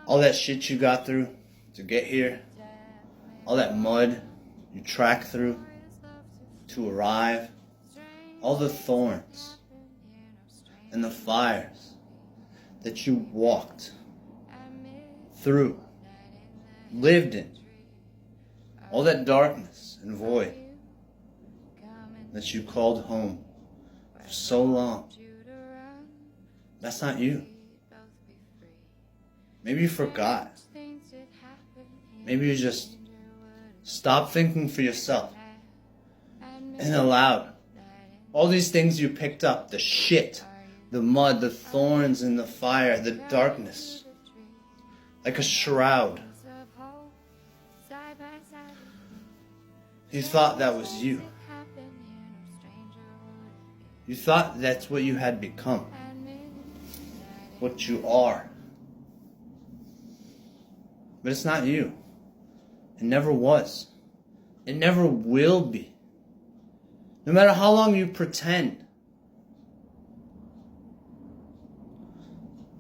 All that shit you got through to get here, all that mud you tracked through to arrive, all the thorns and the fires that you walked through, lived in, all that darkness and void that you called home for so long. That's not you. Maybe you forgot. Maybe you just stopped thinking for yourself and allowed all these things you picked up, the shit, the mud, the thorns and the fire, the darkness, like a shroud. You thought that was you. You thought that's what you had become, what you are. But it's not you. It never was. It never will be. No matter how long you pretend.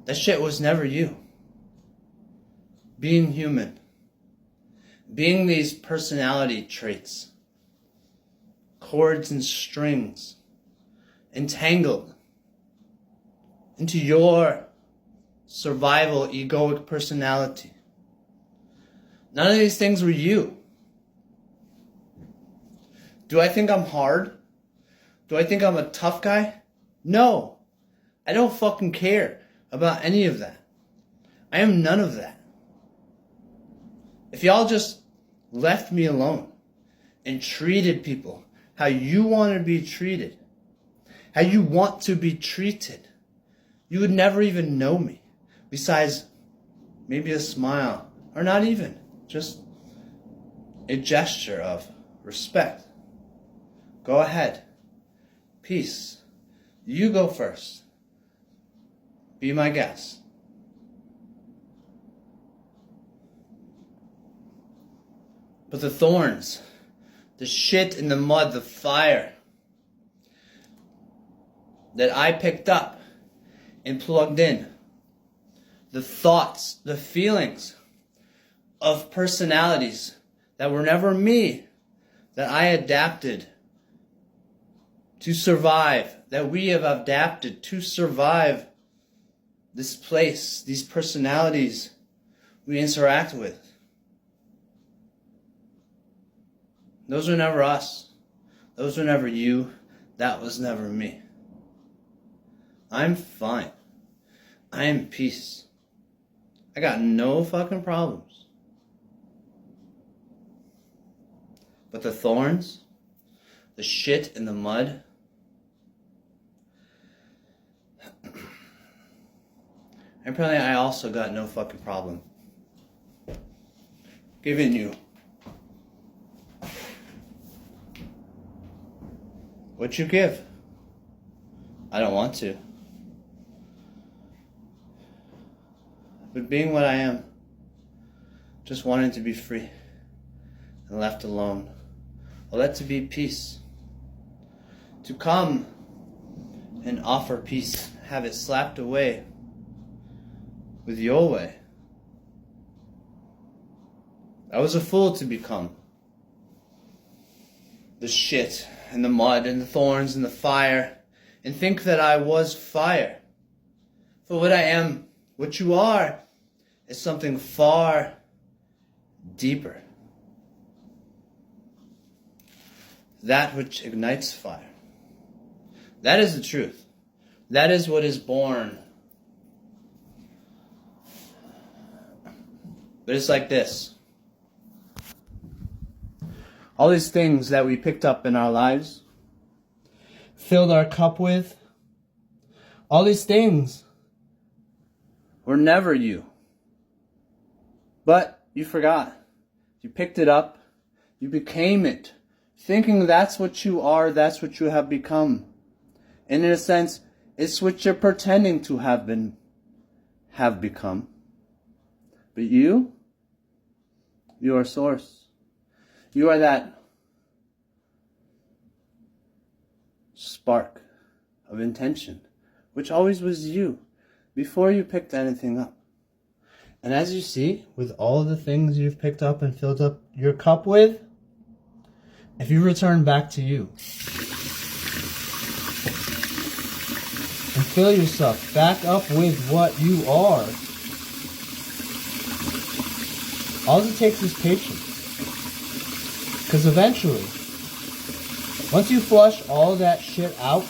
That shit was never you. Being human. Being these personality traits. Chords and strings. Entangled into your survival egoic personality. None of these things were you. Do I think I'm hard? Do I think I'm a tough guy? No. I don't fucking care about any of that. I am none of that. If y'all just left me alone and treated people how you want to be treated, how you want to be treated, you would never even know me. Besides maybe a smile, or not even, just a gesture of respect. Go ahead. Peace. You go first. Be my guest. But the thorns, the shit in the mud, the fire that I picked up and plugged in, the thoughts, the feelings of personalities that were never me, that I adapted to survive, that we have adapted to survive this place, these personalities we interact with. Those were never us. Those were never you. That was never me. I'm fine. I am peace. I got no fucking problems. But the thorns, the shit in the mud, apparently I also got no fucking problem giving you what you give. I don't want to. But being what I am, just wanting to be free and left alone, or let to be peace. To come and offer peace, have it slapped away with your way. I was a fool to become the shit and the mud and the thorns and the fire and think that I was fire. For what I am, what you are, is something far deeper. That which ignites fire. That is the truth. That is what is born. But it's like this. All these things that we picked up in our lives, filled our cup with, all these things were never you. But you forgot. You picked it up. You became it. Thinking that's what you are, that's what you have become. And in a sense, it's what you're pretending to have become. But you are source. You are that spark of intention, which always was you, before you picked anything up. And as you see, with all the things you've picked up and filled up your cup with, if you return back to you and fill yourself back up with what you are, all it takes is patience. Because eventually, once you flush all that shit out,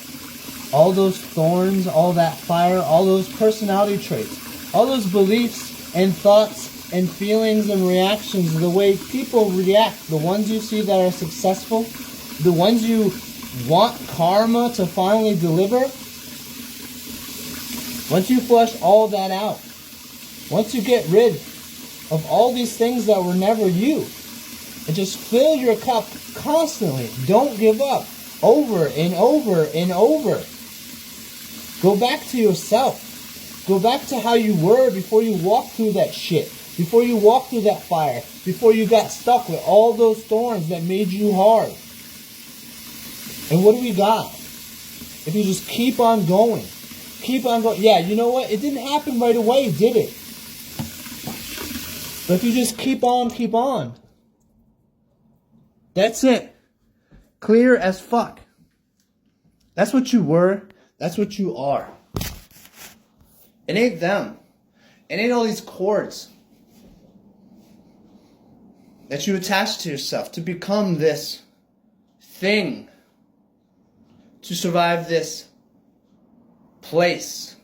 all those thorns, all that fire, all those personality traits, all those beliefs and thoughts and feelings and reactions, the way people react, the ones you see that are successful, the ones you want karma to finally deliver, once you flush all that out, once you get rid of all these things that were never you, and just fill your cup constantly, don't give up, over and over and over. Go back to yourself. Go back to how you were before you walked through that shit. Before you walked through that fire. Before you got stuck with all those thorns that made you hard. And what do we got? If you just keep on going. Keep on going. Yeah, you know what? It didn't happen right away, did it? But if you just keep on. That's it. Clear as fuck. That's what you were. That's what you are. It ain't them. It ain't all these cords that you attach to yourself to become this thing, to survive this place.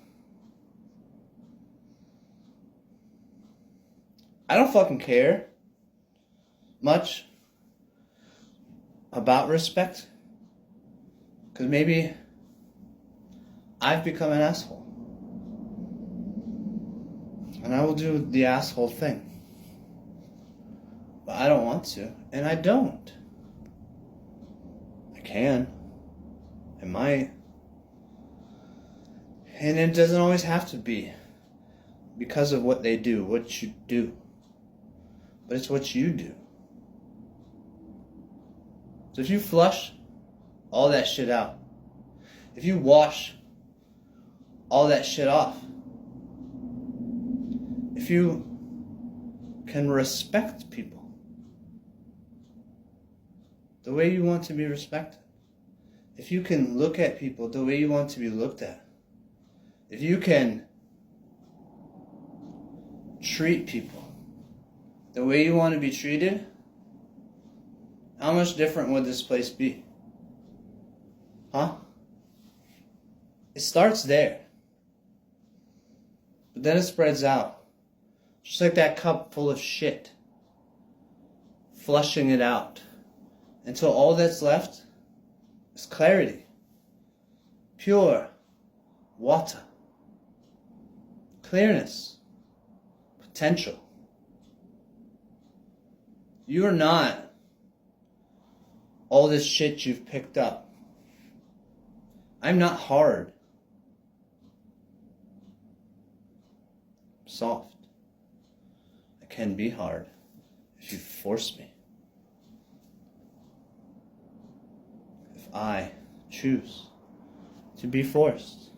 I don't fucking care much about respect, because maybe I've become an asshole. And I will do the asshole thing. But I don't want to. And I don't. I can. I might. And it doesn't always have to be because of what they do, what you do. But it's what you do. So if you flush all that shit out, if you wash all that shit off, if you can respect people the way you want to be respected, if you can look at people the way you want to be looked at, if you can treat people the way you want to be treated, how much different would this place be? Huh? It starts there. But then it spreads out. Just like that cup full of shit. Flushing it out. Until all that's left is clarity. Pure water. Clearness. Potential. You are not all this shit you've picked up. I'm not hard. I'm soft. I can be hard if you force me. If I choose to be forced.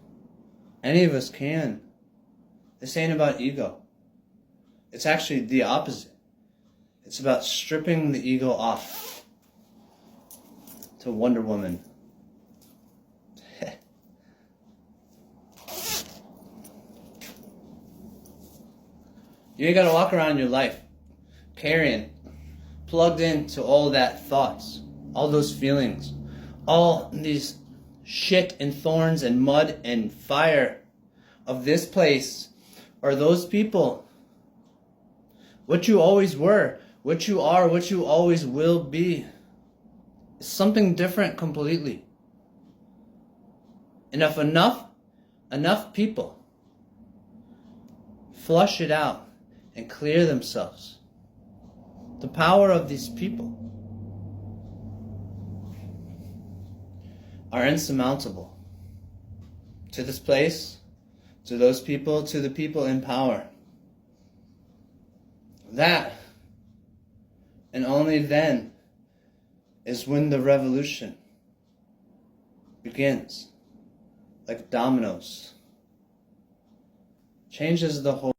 Any of us can. This ain't about ego. It's actually the opposite. It's about stripping the ego off to Wonder Woman. You ain't gotta walk around your life carrying, plugged into all that thoughts, all those feelings, all these shit and thorns and mud and fire of this place or those people. What you always were, what you are, what you always will be is something different completely. And if enough people flush it out and clear themselves, the power of these people are insurmountable. To this place, to those people, to the people in power. That, and only then, is when the revolution begins. Like dominoes. Changes the whole